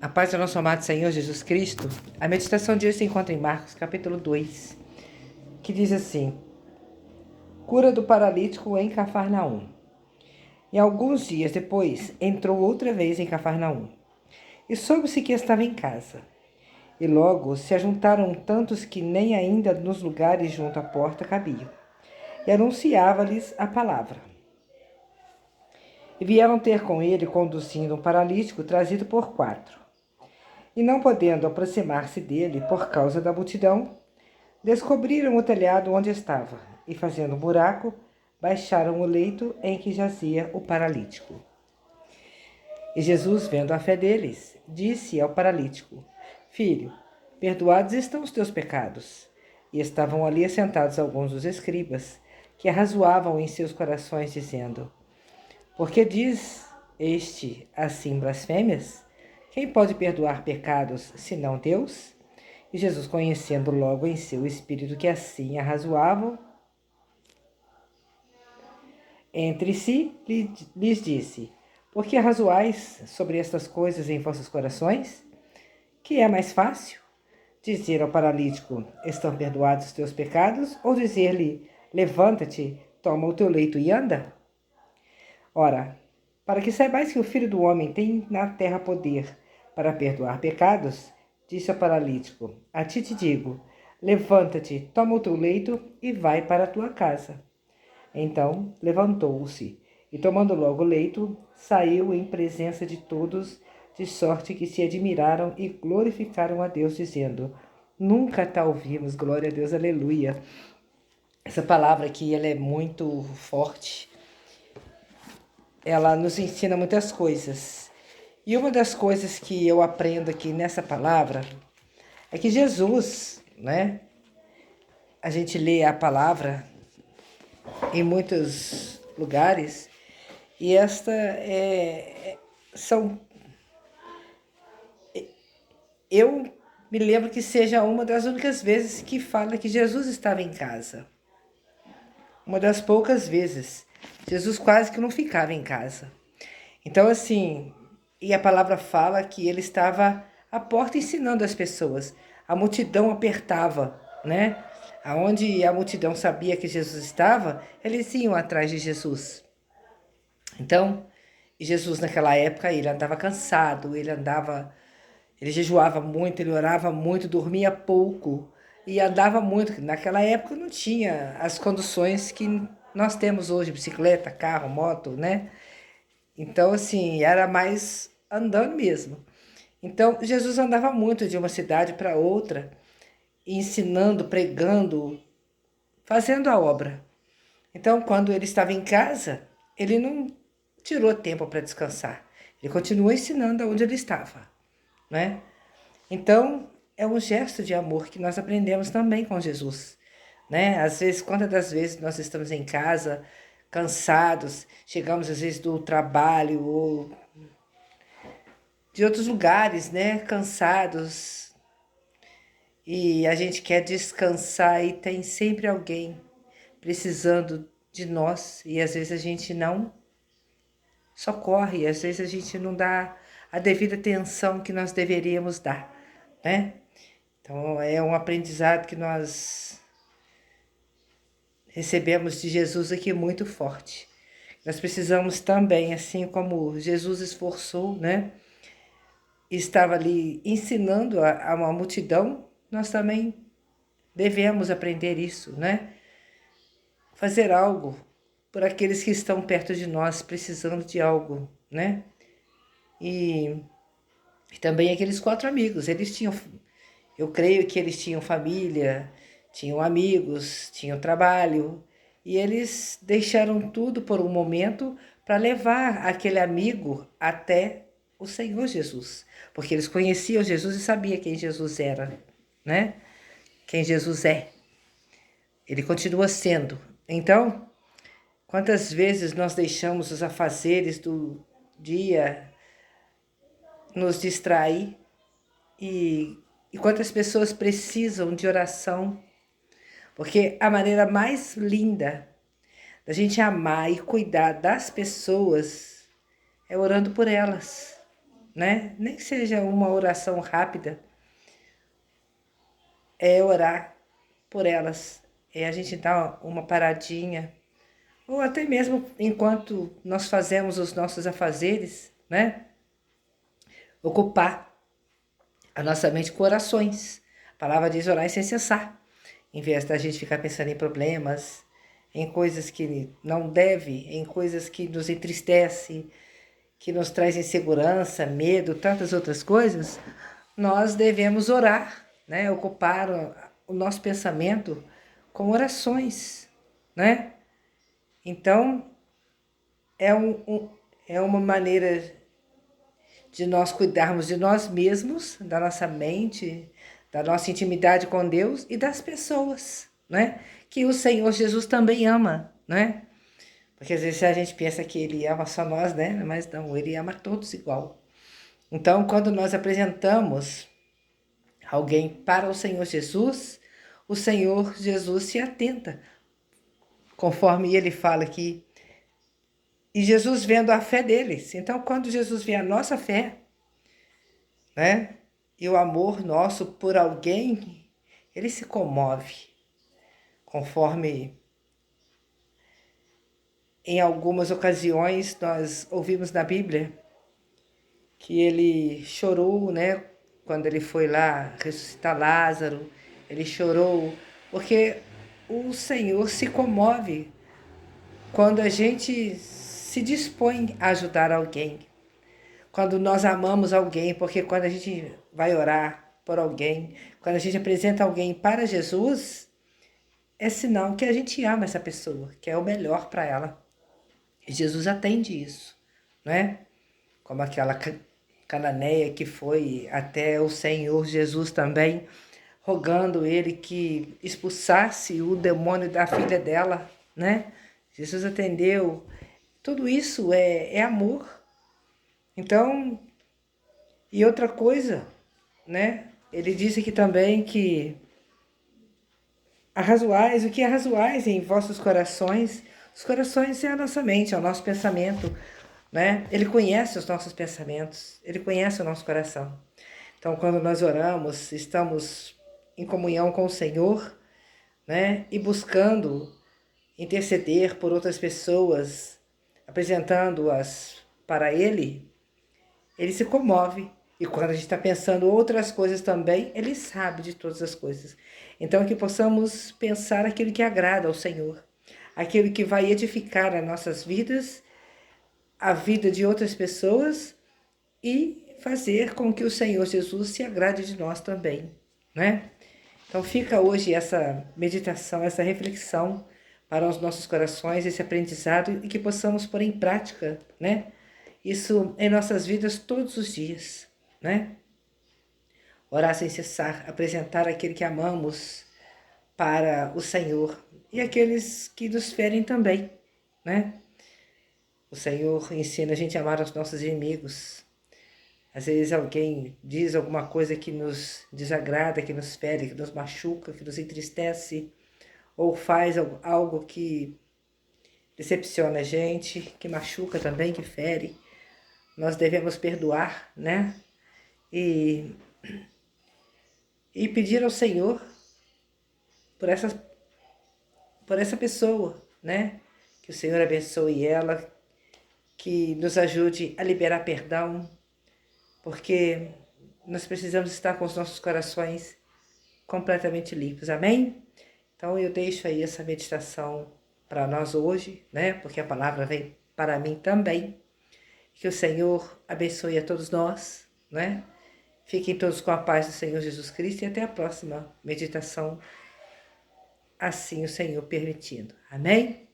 A paz do nosso amado Senhor Jesus Cristo. A meditação de hoje se encontra em Marcos, capítulo 2, que diz assim: Cura do paralítico em Cafarnaum. E alguns dias depois, entrou outra vez em Cafarnaum. E soube-se que estava em casa. E logo se ajuntaram tantos que nem ainda nos lugares junto à porta cabiam. E anunciava-lhes a palavra. E vieram ter com ele, conduzindo um paralítico trazido por 4. E não podendo aproximar-se dele por causa da multidão, descobriram o telhado onde estava e, fazendo um buraco, baixaram o leito em que jazia o paralítico. E Jesus, vendo a fé deles, disse ao paralítico: Filho, perdoados estão os teus pecados. E estavam ali assentados alguns dos escribas, que arrazoavam em seus corações, dizendo: Por que diz este assim blasfêmias? Quem pode perdoar pecados, senão Deus? E Jesus, conhecendo logo em seu espírito que assim arrazoavam entre si, lhes disse: Por que arrazoais sobre estas coisas em vossos corações? Que é mais fácil? Dizer ao paralítico: Estão perdoados os teus pecados? Ou dizer-lhe: Levanta-te, toma o teu leito e anda? Ora, para que saibais que o Filho do Homem tem na terra poder para perdoar pecados, disse ao paralítico: A ti te digo, levanta-te, toma o teu leito e vai para a tua casa. Então levantou-se e, tomando logo o leito, saiu em presença de todos, de sorte que se admiraram e glorificaram a Deus, dizendo: Nunca tal vimos, glória a Deus, aleluia. Essa palavra aqui, ela é muito forte. Ela nos ensina muitas coisas. E uma das coisas que eu aprendo aqui nessa palavra é que Jesus, né? A gente lê a palavra em muitos lugares e são. Eu me lembro que seja uma das únicas vezes que fala que Jesus estava em casa. Uma das poucas vezes. Jesus quase que não ficava em casa. Então, assim, e a palavra fala que ele estava à porta ensinando as pessoas. A multidão apertava, né? Aonde a multidão sabia que Jesus estava, eles iam atrás de Jesus. Então, Jesus naquela época, ele andava cansado, ele jejuava muito, ele orava muito, dormia pouco e andava muito. Naquela época não tinha as conduções que nós temos hoje, bicicleta, carro, moto, né? Então, assim, era mais andando mesmo. Então, Jesus andava muito de uma cidade para outra, ensinando, pregando, fazendo a obra. Então, quando ele estava em casa, ele não tirou tempo para descansar. Ele continuou ensinando aonde ele estava, né? Então, é um gesto de amor que nós aprendemos também com Jesus, né? Às vezes, quantas das vezes nós estamos em casa, cansados, chegamos às vezes do trabalho ou de outros lugares, né? Cansados, e a gente quer descansar e tem sempre alguém precisando de nós e às vezes a gente não socorre, às vezes a gente não dá a devida atenção que nós deveríamos dar, né? Então é um aprendizado que nós recebemos de Jesus aqui muito forte. Nós precisamos também, assim como Jesus esforçou, né? Estava ali ensinando a uma multidão, nós também devemos aprender isso, né? Fazer algo por aqueles que estão perto de nós, precisando de algo, né? E também aqueles 4 amigos, eles tinham, eu creio que eles tinham família, tinham amigos, tinham trabalho, e eles deixaram tudo por um momento para levar aquele amigo até o Senhor Jesus, porque eles conheciam Jesus e sabiam quem Jesus era, né? Quem Jesus é. Ele continua sendo. Então, quantas vezes nós deixamos os afazeres do dia nos distrair e quantas pessoas precisam de oração, porque a maneira mais linda da gente amar e cuidar das pessoas é orando por elas, né? Nem que seja uma oração rápida, é orar por elas. É a gente dar uma paradinha, ou até mesmo enquanto nós fazemos os nossos afazeres, né? Ocupar a nossa mente com orações. A palavra diz orar sem cessar. Em vez da gente ficar pensando em problemas, em coisas que não deve, em coisas que nos entristece, que nos traz insegurança, medo, tantas outras coisas, nós devemos orar, né? Ocupar o nosso pensamento com orações, né? Então, é uma maneira de nós cuidarmos de nós mesmos, da nossa mente, da nossa intimidade com Deus e das pessoas, né? Que o Senhor Jesus também ama, né? Porque às vezes a gente pensa que Ele ama só nós, né? Mas não, Ele ama todos igual. Então, quando nós apresentamos alguém para o Senhor Jesus, o Senhor Jesus se atenta, conforme Ele fala aqui. E Jesus vendo a fé deles. Então, quando Jesus vê a nossa fé, né? E o amor nosso por alguém, ele se comove, conforme em algumas ocasiões nós ouvimos na Bíblia que ele chorou, né? Quando ele foi lá ressuscitar Lázaro, ele chorou, porque o Senhor se comove quando a gente se dispõe a ajudar alguém. Quando nós amamos alguém, porque quando a gente vai orar por alguém, quando a gente apresenta alguém para Jesus, é sinal que a gente ama essa pessoa, que é o melhor para ela. E Jesus atende isso, né? Como aquela cananeia que foi até o Senhor Jesus também, rogando ele que expulsasse o demônio da filha dela, né? Jesus atendeu. Tudo isso é amor. Então, e outra coisa, né? Ele disse aqui também que arrazoais, o que arrazoais em vossos corações? Os corações é a nossa mente, é o nosso pensamento, né? Ele conhece os nossos pensamentos, ele conhece o nosso coração. Então, quando nós oramos, estamos em comunhão com o Senhor, né? E buscando interceder por outras pessoas, apresentando-as para Ele, ele se comove. E quando a gente está pensando outras coisas também, ele sabe de todas as coisas. Então, que possamos pensar aquilo que agrada ao Senhor, aquilo que vai edificar as nossas vidas, a vida de outras pessoas e fazer com que o Senhor Jesus se agrade de nós também, né? Então, fica hoje essa meditação, essa reflexão para os nossos corações, esse aprendizado e que possamos pôr em prática, né? Isso em nossas vidas todos os dias, né? Orar sem cessar, apresentar aquele que amamos para o Senhor e aqueles que nos ferem também, né? O Senhor ensina a gente a amar os nossos inimigos. Às vezes alguém diz alguma coisa que nos desagrada, que nos fere, que nos machuca, que nos entristece, ou faz algo que decepciona a gente, que machuca também, que fere. Nós devemos perdoar, né? E pedir ao Senhor por essa pessoa, né? Que o Senhor abençoe ela, que nos ajude a liberar perdão, porque nós precisamos estar com os nossos corações completamente limpos, amém? Então eu deixo aí essa meditação para nós hoje, né? Porque a palavra vem para mim também. Que o Senhor abençoe a todos nós, né? Fiquem todos com a paz do Senhor Jesus Cristo e até a próxima meditação, assim o Senhor permitindo. Amém?